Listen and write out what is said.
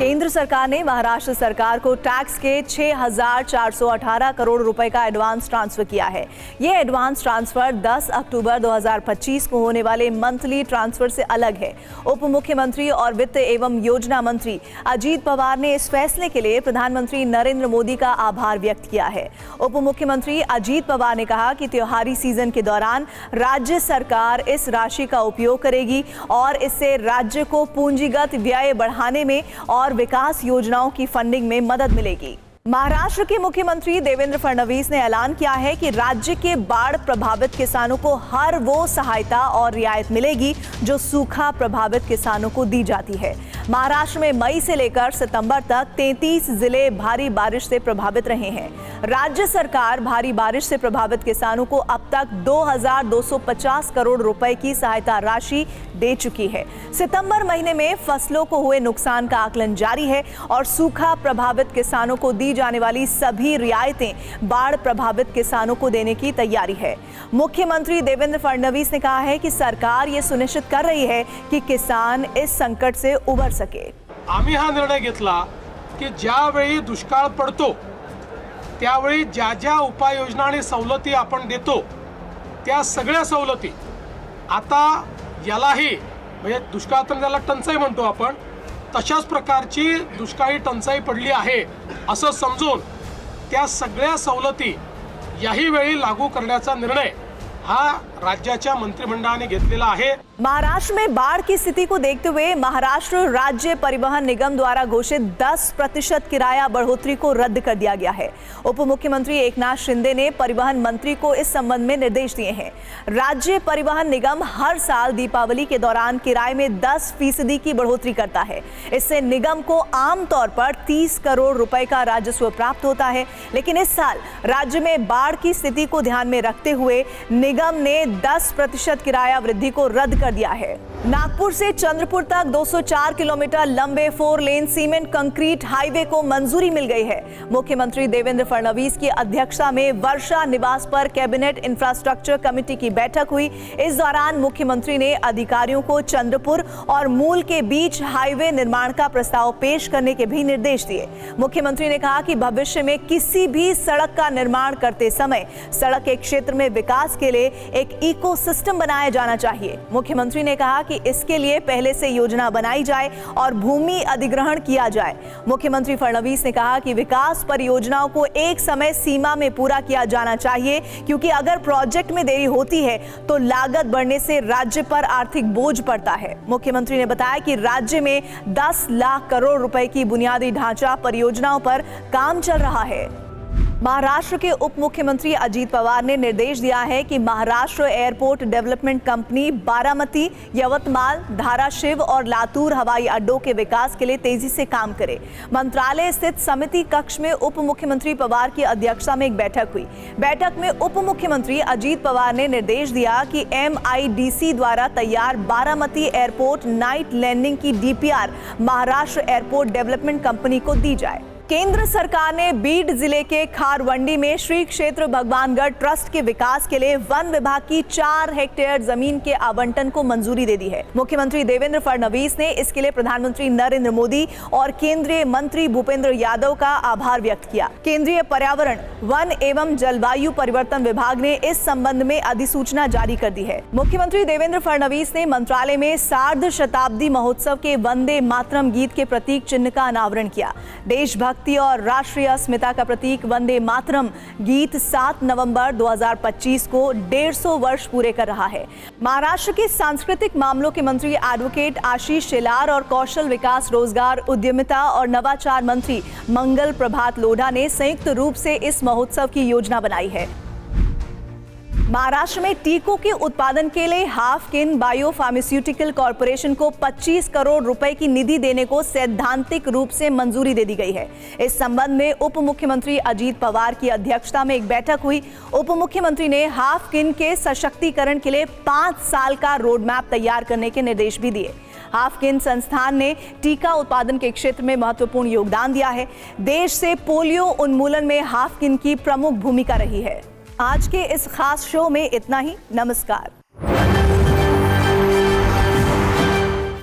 केंद्र सरकार ने महाराष्ट्र सरकार को टैक्स के 6,418 करोड़ रुपए का एडवांस ट्रांसफर किया है। यह एडवांस ट्रांसफर 10 अक्टूबर 2025 को होने वाले मंथली ट्रांसफर से अलग है। उप मुख्यमंत्री और वित्त एवं योजना मंत्री अजीत पवार ने इस फैसले के लिए प्रधानमंत्री नरेंद्र मोदी का आभार व्यक्त किया है। उप मुख्यमंत्री अजीत पवार ने कहा कि त्योहारी सीजन के दौरान राज्य सरकार इस राशि का उपयोग करेगी और इससे राज्य को पूंजीगत व्यय बढ़ाने में और विकास योजनाओं की फंडिंग में मदद मिलेगी। महाराष्ट्र के मुख्यमंत्री देवेंद्र फडणवीस ने ऐलान किया है कि राज्य के बाढ़ प्रभावित किसानों को हर वो सहायता और रियायत मिलेगी जो सूखा प्रभावित किसानों को दी जाती है। महाराष्ट्र में मई से लेकर सितंबर तक 33 जिले भारी बारिश से प्रभावित रहे हैं। राज्य सरकार भारी बारिश से प्रभावित किसानों को अब तक 2,250 करोड़ रुपए की सहायता राशि दे चुकी है। सितंबर महीने में फसलों को हुए नुकसान का आकलन जारी है और सूखा प्रभावित किसानों को दी जाने वाली सभी रियायतें बाढ़ प्रभावित किसानों को देने की तैयारी है। मुख्यमंत्री देवेंद्र फडणवीस ने कहा है कि सरकार ये सुनिश्चित कर रही है कि किसान इस संकट से उबर सके। आम्ही हा निर्णय घेतला की ज्यावेळी दुष्काळ पडतो त्यावेळी ज्या ज्या उपाययोजना आणि सवलती आपण देतो त्या सगळ्या सवलती आता यालाही म्हणजे दुष्काळ तर त्याला टंचाई म्हणतो आपण, तशाच प्रकारची दुष्काळी टंचाई पडली आहे असं समजून त्या सगळ्या सवलती याही वेळी लागू करण्याचा निर्णय हा राज्याच्या मंत्रिमंडळाने घेतलेला आहे। महाराष्ट्र में बाढ़ की स्थिति को देखते हुए महाराष्ट्र राज्य परिवहन निगम द्वारा घोषित 10% किराया बढ़ोतरी को रद्द कर दिया गया है। उप मुख्यमंत्री एकनाथ शिंदे ने परिवहन मंत्री को इस संबंध में निर्देश दिए हैं। राज्य परिवहन निगम हर साल दीपावली के दौरान किराए में 10% की बढ़ोतरी करता है। इससे निगम को आमतौर पर 30 करोड़ रुपए का राजस्व प्राप्त होता है, लेकिन इस साल राज्य में बाढ़ की स्थिति को ध्यान में रखते हुए निगम ने 10% किराया वृद्धि को रद्द कर दिया है। नागपुर से चंद्रपुर तक 204 किलोमीटर लंबे 4 लेन सीमेंट कंक्रीट हाईवे को मंजूरी मिल गई है। मुख्यमंत्री देवेंद्र फडणवीस की अध्यक्षता में वर्षा निवास पर कैबिनेट इंफ्रास्ट्रक्चर कमेटी की बैठक हुई। इस दौरान मुख्यमंत्री ने अधिकारियों को चंद्रपुर और मूल के बीच हाईवे निर्माण का प्रस्ताव पेश करने के भी निर्देश दिए। मुख्यमंत्री ने कहा कि भविष्य में किसी भी सड़क का निर्माण करते समय सड़क के क्षेत्र में विकास के लिए एक इकोसिस्टम बनाया जाना चाहिए। मुख्यमंत्री ने कहा कि इसके लिए पहले से योजना बनाई जाए और भूमि अधिग्रहण किया जाए। मुख्यमंत्री फडणवीस ने कहा कि विकास परियोजनाओं को एक समय सीमा में पूरा किया जाना चाहिए, क्योंकि अगर प्रोजेक्ट में देरी होती है तो लागत बढ़ने से राज्य पर आर्थिक बोझ पड़ता है। मुख्यमंत्री ने बताया कि राज्य में 10 लाख करोड़ रुपए की बुनियादी ढांचा परियोजनाओं पर काम चल रहा है। महाराष्ट्र के उप मुख्यमंत्री अजीत पवार ने निर्देश दिया है कि Maharashtra airport development company Baramati, Yavatmal, Dharashiv और लातूर हवाई अड्डों के विकास के लिए तेजी से काम करे। मंत्रालय स्थित समिति कक्ष में उप मुख्यमंत्री पवार की अध्यक्षता में एक बैठक हुई। बैठक में उप मुख्यमंत्री अजीत पवार ने निर्देश दिया कि MIDC द्वारा तैयार बारामती एयरपोर्ट नाइट लैंडिंग की DPR Maharashtra airport development company को दी जाए। केंद्र सरकार ने बीड जिले के खारवंडी में श्री क्षेत्र भगवानगढ़ ट्रस्ट के विकास के लिए वन विभाग की 4 हेक्टेयर जमीन के आवंटन को मंजूरी दे दी है। मुख्यमंत्री देवेंद्र फडणवीस ने इसके लिए प्रधानमंत्री नरेंद्र मोदी और केंद्रीय मंत्री भूपेंद्र यादव का आभार व्यक्त किया। केंद्रीय पर्यावरण, वन एवं जलवायु परिवर्तन विभाग ने इस संबंध में अधिसूचना जारी कर दी है। मुख्यमंत्री देवेंद्र फडणवीस ने मंत्रालय में सार्ध शताब्दी महोत्सव के वंदे मातरम गीत के प्रतीक चिन्ह का अनावरण किया। देशभक्त और राष्ट्रीय अस्मिता का प्रतीक वंदे मातरम गीत 7 नवंबर 2025 को 150 वर्ष पूरे कर रहा है। महाराष्ट्र के सांस्कृतिक मामलों के मंत्री एडवोकेट आशीष शेलार और कौशल विकास, रोजगार, उद्यमिता और नवाचार मंत्री मंगल प्रभात लोढ़ा ने संयुक्त रूप से इस महोत्सव की योजना बनाई है। महाराष्ट्र में टीकों के उत्पादन के लिए हाफकिन बायो फार्मास्यूटिकल कॉर्पोरेशन को 25 करोड़ रुपए की निधि देने को सैद्धांतिक रूप से मंजूरी दे दी गई है। इस संबंध में उप मुख्यमंत्री अजीत पवार की अध्यक्षता में एक बैठक हुई। उप मुख्यमंत्री ने हाफकिन के सशक्तिकरण के लिए 5 साल का रोड मैप तैयार करने के निर्देश भी दिए। हाफकिन संस्थान ने टीका उत्पादन के क्षेत्र में महत्वपूर्ण योगदान दिया है। देश से पोलियो उन्मूलन में हाफकिन की प्रमुख भूमिका रही है। आज के इस खास शो में इतना ही। नमस्कार।